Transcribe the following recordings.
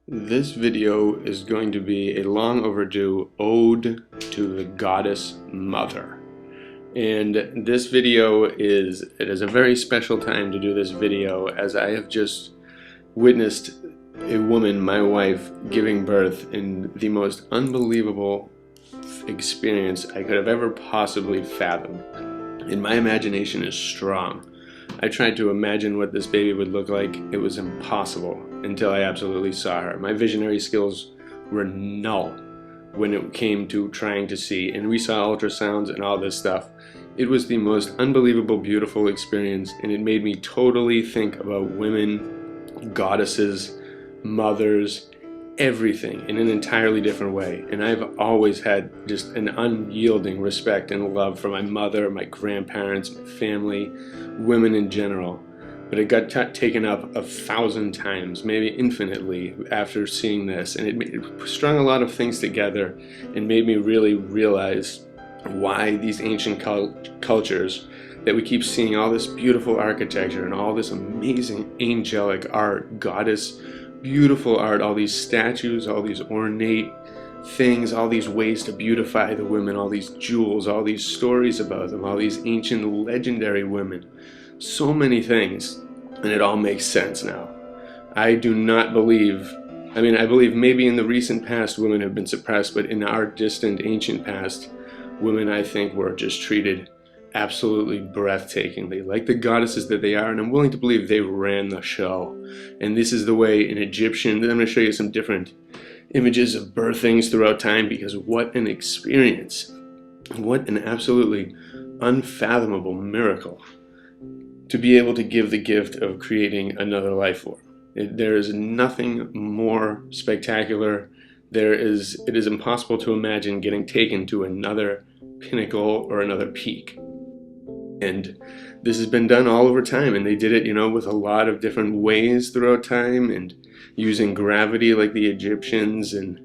This video is going to be a long overdue ode to the goddess mother. And this video it is a very special time to do this video, as I have just witnessed a woman, my wife, giving birth in the most unbelievable experience I could have ever possibly fathomed. And my imagination is strong. I tried to imagine what this baby would look like. It was impossible until I absolutely saw her. My visionary skills were null when it came to trying to see, and we saw ultrasounds and all this stuff. It was the most unbelievable, beautiful experience, and it made me totally think about women, goddesses, mothers, everything in an entirely different way. And I've always had just an unyielding respect and love for my mother, my grandparents, my family, women in general. But it got taken up 1,000 times, maybe infinitely, after seeing this, and it strung a lot of things together and made me really realize why these ancient cultures that we keep seeing all this beautiful architecture and all this amazing angelic art, goddess beautiful art, all these statues, all these ornate things, all these ways to beautify the women, all these jewels, all these stories about them, all these ancient legendary women, so many things, and it all makes sense now. I do not believe, I believe maybe in the recent past women have been suppressed, but in our distant ancient past, women, I think, were just treated absolutely breathtakingly, like the goddesses that they are, and I'm willing to believe they ran the show. And this is the way an Egyptian, I'm going to show you some different images of birthings throughout time, because what an experience, what an absolutely unfathomable miracle to be able to give the gift of creating another life form. There is nothing more spectacular. It is impossible to imagine getting taken to another pinnacle or another peak. And this has been done all over time, and they did it, with a lot of different ways throughout time, and using gravity like the Egyptians, and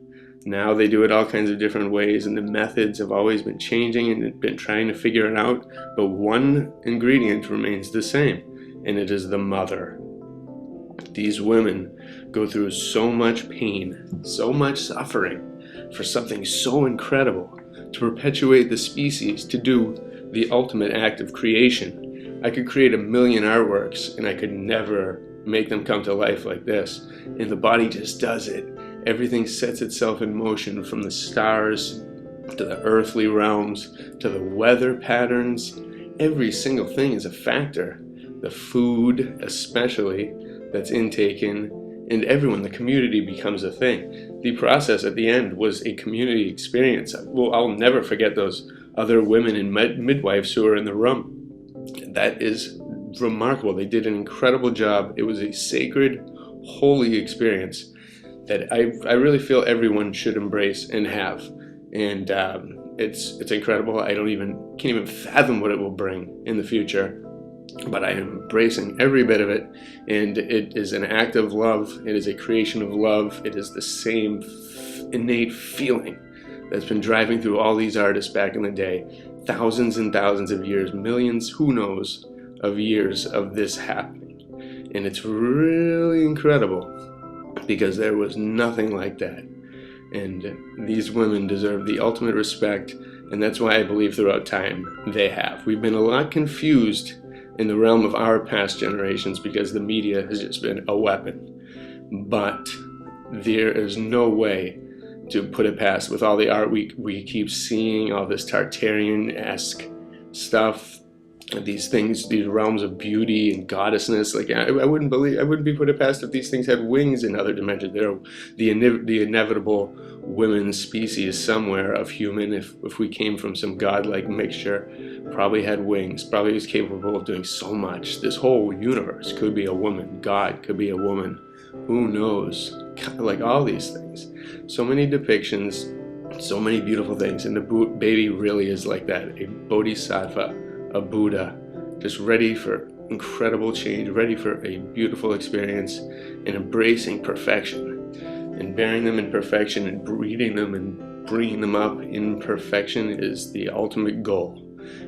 now they do it all kinds of different ways, and the methods have always been changing and been trying to figure it out, but one ingredient remains the same, and it is the mother. These women go through so much pain, so much suffering for something so incredible, to perpetuate the species, to do the ultimate act of creation. I could create 1,000,000 artworks and I could never make them come to life like this. And the body just does it. Everything sets itself in motion, from the stars to the earthly realms to the weather patterns. Every single thing is a factor. The food, especially, that's intaken, and everyone, the community becomes a thing. The process at the end was a community experience. I'll never forget those other women and midwives who were in the room. That is remarkable. They did an incredible job. It was a sacred, holy experience that I really feel everyone should embrace and have. And it's incredible. Can't even fathom what it will bring in the future. But I am embracing every bit of it, and it is an act of love. It is a creation of love. It is the same innate feeling that's been driving through all these artists back in the day. Thousands and thousands of years, millions, who knows, of years of this happening. And it's really incredible, because there was nothing like that. And these women deserve the ultimate respect, and that's why I believe throughout time they have. We've been a lot confused in the realm of our past generations, because the media has just been a weapon. But there is no way to put it past, with all the art we keep seeing, all this Tartarian-esque stuff, these things, these realms of beauty and goddessness. Like, I wouldn't be put it past if these things had wings in other dimensions. They're the inevitable women species somewhere of human, if we came from some godlike mixture, probably had wings, probably was capable of doing so much. This whole universe could be a woman. God could be a woman. Who knows? Like, all these things. So many depictions, so many beautiful things, and the baby really is like that. A bodhisattva, a Buddha, just ready for incredible change, ready for a beautiful experience, and embracing perfection, and bearing them in perfection, and breeding them and bringing them up in perfection is the ultimate goal.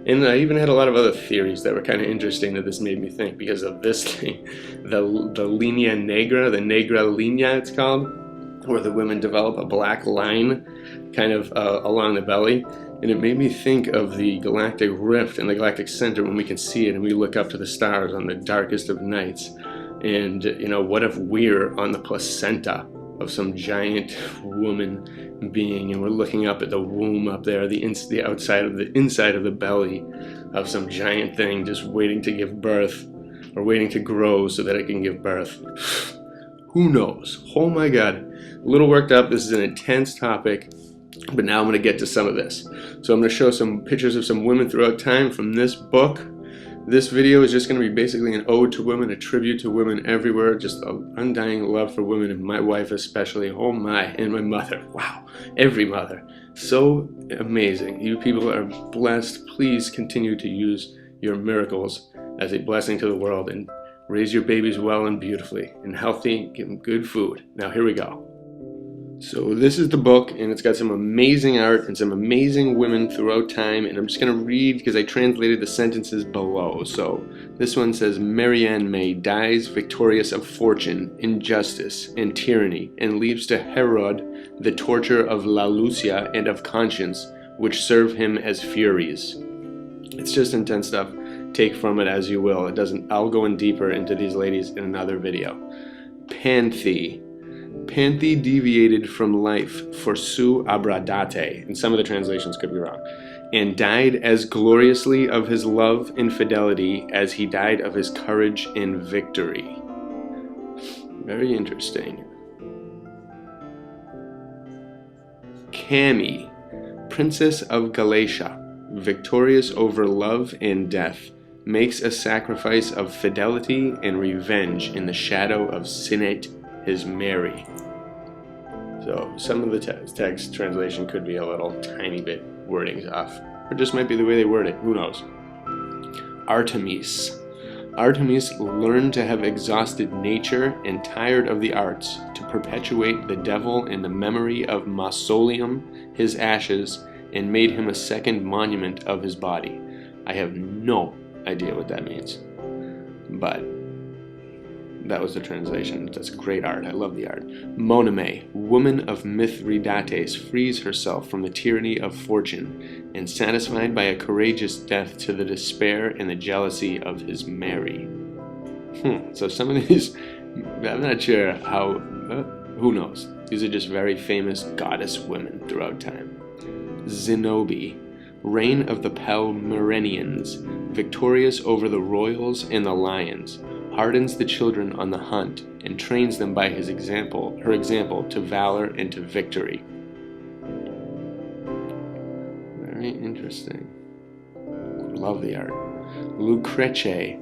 And I even had a lot of other theories that were kind of interesting that this made me think, because of this thing, the linea negra, the negra linea it's called. where the women develop a black line kind of along the belly. And it made me think of the galactic rift and the galactic center when we can see it and we look up to the stars on the darkest of nights. And, you know, what if we're on the placenta of some giant woman being, and we're looking up at the womb up there, the inside of the belly of some giant thing just waiting to give birth, or waiting to grow so that it can give birth. Who knows? Oh my God. A little worked up. This is an intense topic, but now I'm going to get to some of this. So I'm going to show some pictures of some women throughout time from this book. This video is just going to be basically an ode to women, a tribute to women everywhere, just an undying love for women, and my wife especially. Oh my, and my mother. Wow, every mother. So amazing. You people are blessed. Please continue to use your miracles as a blessing to the world and raise your babies well and beautifully and healthy. Give them good food. Now here we go. So this is the book, and it's got some amazing art and some amazing women throughout time, and I'm just going to read because I translated the sentences below. So this one says, Marianne May dies victorious of fortune, injustice, and tyranny, and leaves to Herod the torture of La Lucia and of conscience, which serve him as furies. It's just intense stuff. Take from it as you will. It doesn't. I'll go in deeper into these ladies in another video. Panthe deviated from life for su abradate, and some of the translations could be wrong, and died as gloriously of his love and fidelity as he died of his courage and victory. Very interesting. Cami, Princess of Galatia, victorious over love and death, makes a sacrifice of fidelity and revenge in the shadow of Sinet, his Mary. So some of the text translation could be a little tiny bit wordings off, or just might be the way they word it, who knows. Artemis learned to have exhausted nature and tired of the arts, to perpetuate the devil in the memory of Mausoleum, his ashes, and made him a second monument of his body. I have no idea what that means, but that was the translation. That's great art. I love the art. Monime, woman of Mithridates, frees herself from the tyranny of fortune, and satisfied by a courageous death to the despair and the jealousy of his Mary. So some of these, I'm not sure how, who knows? These are just very famous goddess women throughout time. Zenobi, reign of the Palmyrenians, victorious over the royals and the lions, hardens the children on the hunt, and trains them by her example to valor and to victory. Very interesting. Love the art. Lucretia,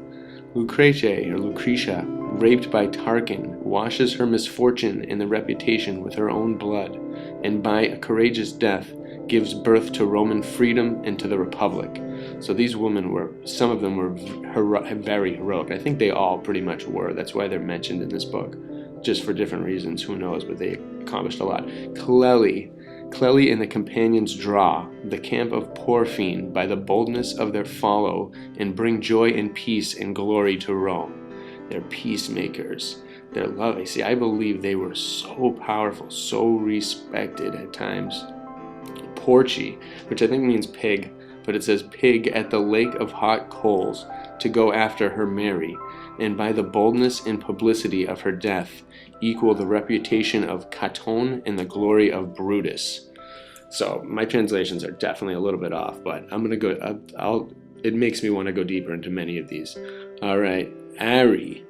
raped by Tarquin, washes her misfortune and the reputation with her own blood, and by a courageous death gives birth to Roman freedom and to the Republic. So these women were, some of them were very heroic. I think they all pretty much were. That's why they're mentioned in this book. Just for different reasons, who knows, but they accomplished a lot. Clelli and the companions draw the camp of Porphine by the boldness of their follow, and bring joy and peace and glory to Rome. They're peacemakers. Their love, see, I believe they were so powerful, so respected at times. Porci, which I think means pig, but it says pig at the lake of hot coals, to go after her Mary, and by the boldness and publicity of her death equal the reputation of Caton and the glory of Brutus. So my translations are definitely a little bit off, but I'm gonna go. It makes me want to go deeper into many of these. All right, Ari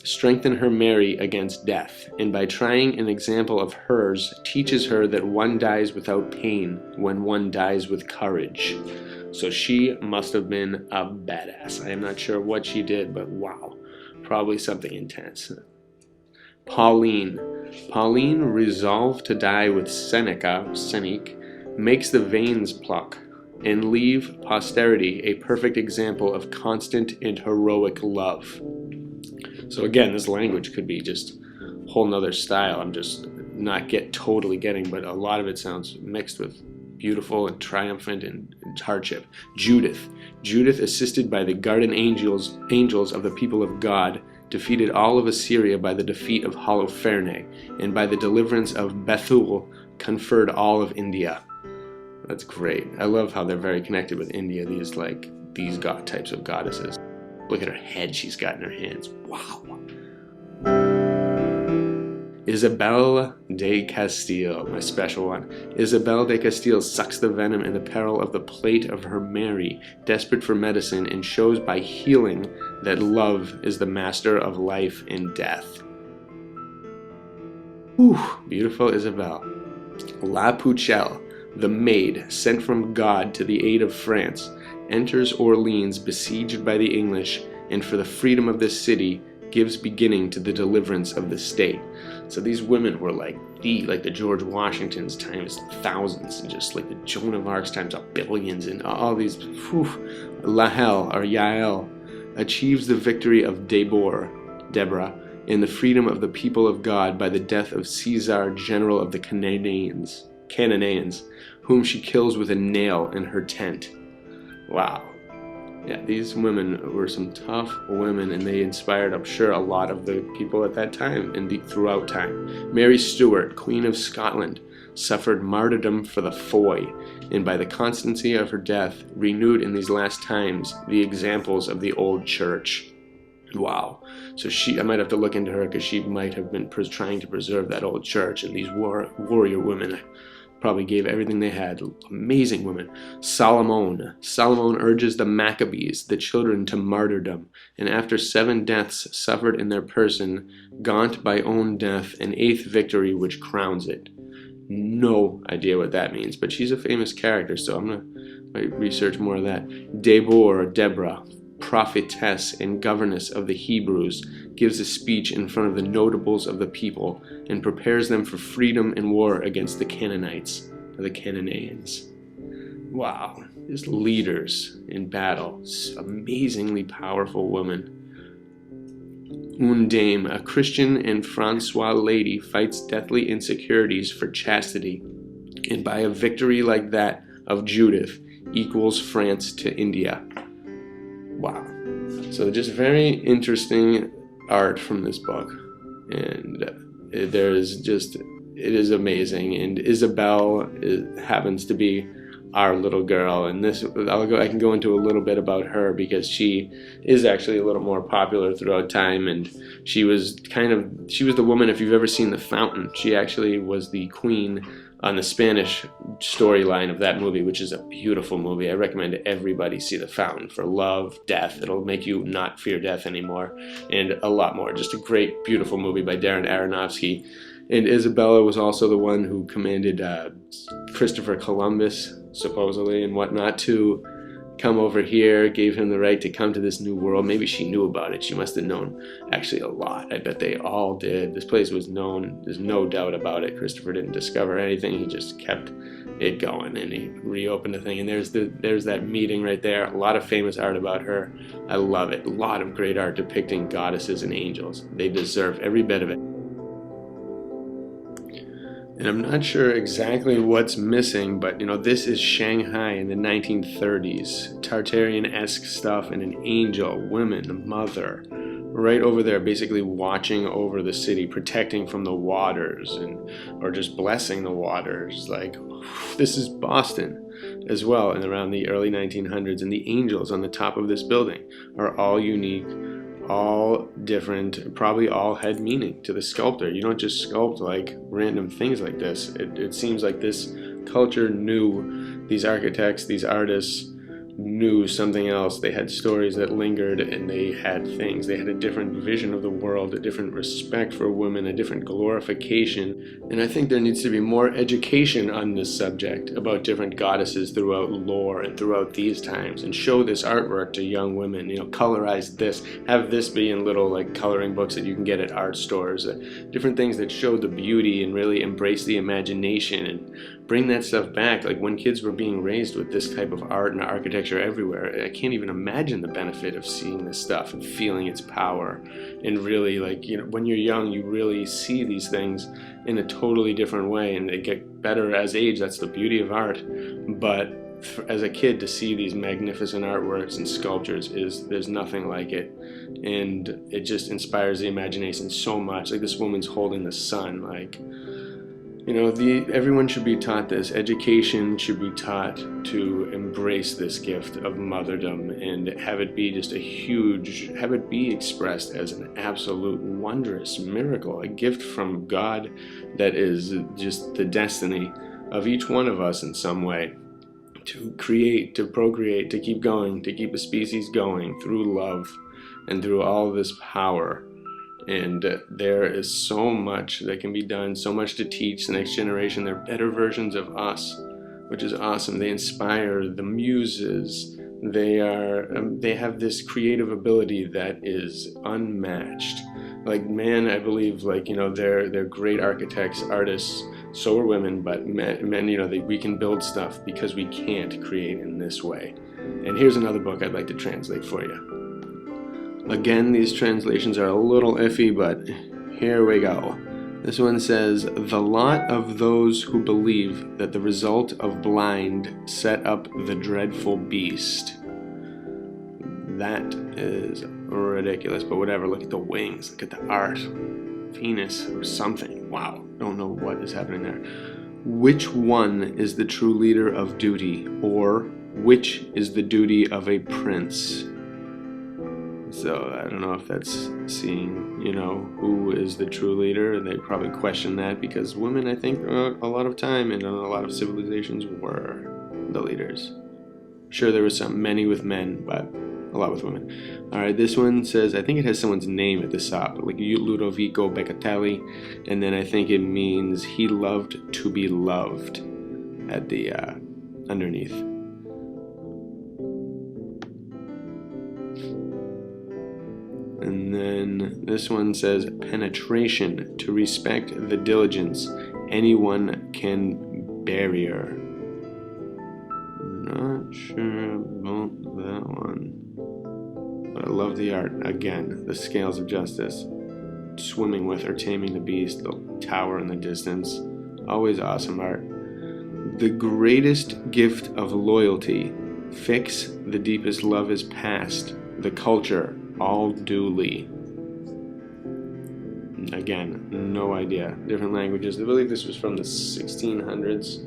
strengthen her Mary against death, and by trying an example of hers, teaches her that one dies without pain when one dies with courage. So she must have been a badass. I am not sure what she did, but wow, probably something intense. Pauline, resolved to die with Seneca, makes the veins pluck, and leave posterity a perfect example of constant and heroic love. So again, this language could be just a whole nother style. I'm just not totally getting, but a lot of it sounds mixed with beautiful and triumphant and hardship. Judith, assisted by the guardian angels of the people of God, defeated all of Assyria by the defeat of Holofernes, and by the deliverance of Bethul conferred all of India. That's great. I love how they're very connected with India, these god types of goddesses. Look at her head she's got in her hands. Wow. Isabel de Castile, my special one. Isabel de Castile sucks the venom and the peril of the plate of her Mary, desperate for medicine, and shows by healing that love is the master of life and death. Whew, beautiful Isabel. La Pucelle, the maid sent from God to the aid of France, enters Orleans besieged by the English, and for the freedom of this city gives beginning to the deliverance of the state. So these women were like the George Washington's times thousands, and just like the Joan of Arc's times billions, and all these. Lahel, or Yael, achieves the victory of Deborah, in the freedom of the people of God by the death of Caesar, general of the Canaanians, whom she kills with a nail in her tent. Wow. Yeah, these women were some tough women, and they inspired, I'm sure, a lot of the people at that time and throughout time. Mary Stuart, Queen of Scotland, suffered martyrdom for the Foy, and by the constancy of her death, renewed in these last times the examples of the old church. Wow. So I might have to look into her, because she might have been trying to preserve that old church, and these warrior women probably gave everything they had. Amazing women. Solomon urges the Maccabees, the children, to martyrdom, and after 7 deaths suffered in their person, gaunt by own death, an 8th victory which crowns it. No idea what that means, but she's a famous character, so I'm gonna research more of that. Deborah, prophetess and governess of the Hebrews, gives a speech in front of the notables of the people and prepares them for freedom and war against the Canaanites, or the Canaanians. Wow, just leaders in battle, amazingly powerful women. Une dame, a Christian and Francois lady, fights deathly insecurities for chastity, and by a victory like that of Judith, equals France to India. Wow. So just very interesting art from this book, and it is amazing. And Isabel happens to be our little girl, and I can go into a little bit about her, because she is actually a little more popular throughout time, and she was the woman, if you've ever seen The Fountain, she actually was the queen on the Spanish storyline of that movie, which is a beautiful movie. I recommend everybody see The Fountain for love, death. It'll make you not fear death anymore, and a lot more. Just a great, beautiful movie by Darren Aronofsky. And Isabella was also the one who commanded Christopher Columbus, supposedly, and whatnot, to come over here, gave him the right to come to this new world. Maybe she knew about it. She must have known actually a lot. I bet they all did. This place was known. There's no doubt about it. Christopher didn't discover anything. He just kept it going, and he reopened the thing. And there's that meeting right there. A lot of famous art about her. I love it. A lot of great art depicting goddesses and angels. They deserve every bit of it. And I'm not sure exactly what's missing, but this is Shanghai in the 1930s. Tartarian-esque stuff, and an angel, women, a mother, right over there, basically watching over the city, protecting from the waters, or just blessing the waters. Like, this is Boston as well, and around the early 1900s. And the angels on the top of this building are all unique, all different, probably all had meaning to the sculptor. You don't just sculpt like random things like this. It seems like this culture knew, these architects, these artists knew something else. They had stories that lingered, and they had things. They had a different vision of the world, a different respect for women, a different glorification. And I think there needs to be more education on this subject about different goddesses throughout lore and throughout these times, and show this artwork to young women. Colorize this, have this be in little coloring books that you can get at art stores, different things that show the beauty and really embrace the imagination, and bring that stuff back. Like, when kids were being raised with this type of art and architecture everywhere, I can't even imagine the benefit of seeing this stuff and feeling its power. And really, when you're young, you really see these things in a totally different way, and they get better as age. That's the beauty of art. But as a kid, to see these magnificent artworks and sculptures, there's nothing like it, and it just inspires the imagination so much. Like, this woman's holding the sun. Like, you know, everyone should be taught this. Education should be taught to embrace this gift of motherdom and have it be just have it be expressed as an absolute wondrous miracle, a gift from God that is just the destiny of each one of us in some way, to create, to procreate, to keep going, to keep a species going through love and through all this power. And there is so much that can be done, so much to teach the next generation. They're better versions of us, which is awesome. They inspire the muses. They have this creative ability that is unmatched. Like, man, I believe, like, you know, they're great architects, artists. So are women, but men, you know, we can build stuff because we can't create in this way. And here's another book I'd like to translate for you. Again, these translations are a little iffy, but here we go. This one says, "The lot of those who believe that the result of blind set up the dreadful beast." That is ridiculous, but whatever. Look at the wings, look at the art. Venus or something. Wow, don't know what is happening there. "Which one is the true leader of duty, or which is the duty of a prince?" So I don't know if that's seeing, you know, who is the true leader. They probably question that because women, I think, a lot of time and a lot of civilizations were the leaders. Sure, there was many with men, but a lot with women. Alright, this one says, I think it has someone's name at the top, like Ludovico Beccatelli, and then I think it means he loved to be loved at the underneath. And then this one says, penetration, to respect the diligence anyone can barrier. Not sure about that one. But I love the art. Again, the scales of justice. Swimming with or taming the beast, the tower in the distance. Always awesome art. The greatest gift of loyalty. Fix the deepest love is past. The culture, all duly. Again, no idea. Different languages. I believe this was from the 1600s.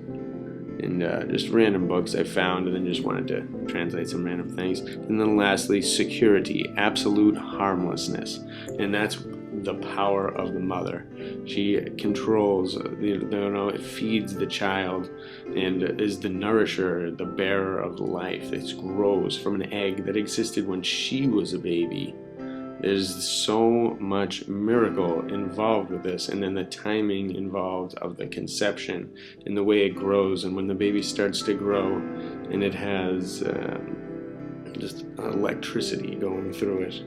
And just random books I found, and then just wanted to translate some random things. And then lastly, security, absolute harmlessness. And that's the power of the mother. She controls, it feeds the child and is the nourisher, the bearer of life. It grows from an egg that existed when she was a baby. There's so much miracle involved with this, and then the timing involved of the conception and the way it grows, and when the baby starts to grow and it has just electricity going through it.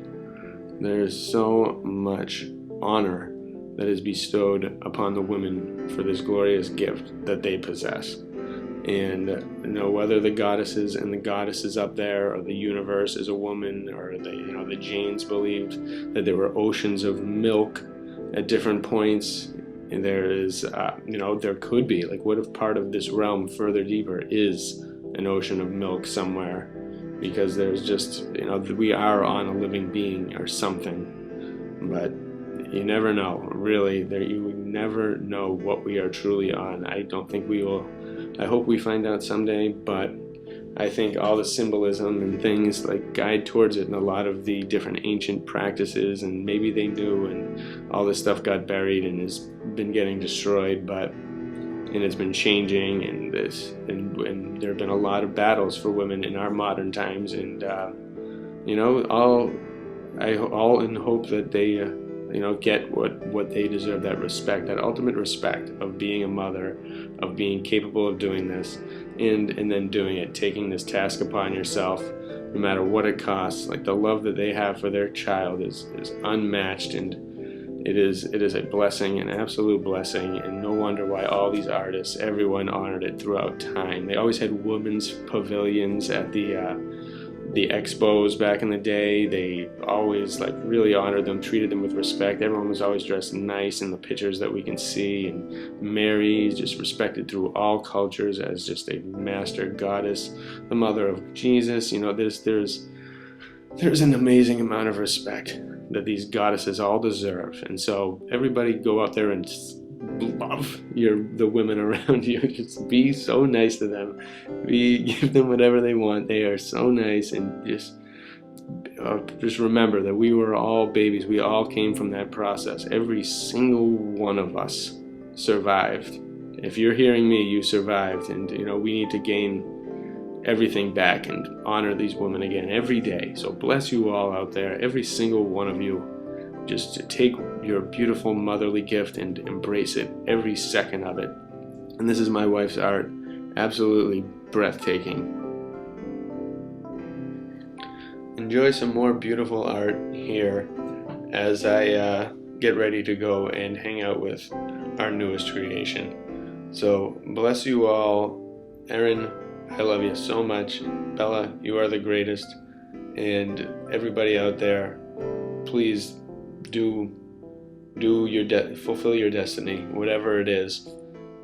There's so much honor that is bestowed upon the women for this glorious gift that they possess. And whether the goddesses and the goddesses up there, or the universe is a woman, or the Jains believed that there were oceans of milk at different points, and there is, there could be, like, what if part of this realm further deeper is an ocean of milk somewhere? Because there's just, we are on a living being or something, but you never know, really. You never know what we are truly on. I don't think we will. I hope we find out someday, but I think all the symbolism and things like guide towards it, and a lot of the different ancient practices, and maybe they knew, and all this stuff got buried and has been getting destroyed, and it's been changing, and there have been a lot of battles for women in our modern times, and all in hope that they get what they deserve, that respect, that ultimate respect of being a mother, of being capable of doing this, and then doing it, taking this task upon yourself, no matter what it costs. Like, the love that they have for their child is unmatched, and it is a blessing, an absolute blessing, and no wonder why all these artists, everyone honored it throughout time. They always had women's pavilions at the the expos back in the day, they always like really honored them, treated them with respect. Everyone was always dressed nice in the pictures that we can see, and Mary is just respected through all cultures as just a master goddess, the mother of Jesus. You know, there's an amazing amount of respect that these goddesses all deserve. And so everybody go out there and love the women around you. Just be so nice to them. Give them whatever they want. They are so nice. And just remember that we were all babies. We all came from that process. Every single one of us survived. If you're hearing me, you survived. And you know, we need to gain everything back and honor these women again every day. So bless you all out there, every single one of you. Just to take your beautiful motherly gift and embrace it, every second of it. And this is my wife's art. Absolutely breathtaking. Enjoy some more beautiful art here as I get ready to go and hang out with our newest creation. So bless you all. Erin, I love you so much. Bella, you are the greatest. And everybody out there, please fulfill your destiny, whatever it is.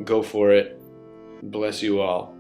Go for it. Bless you all.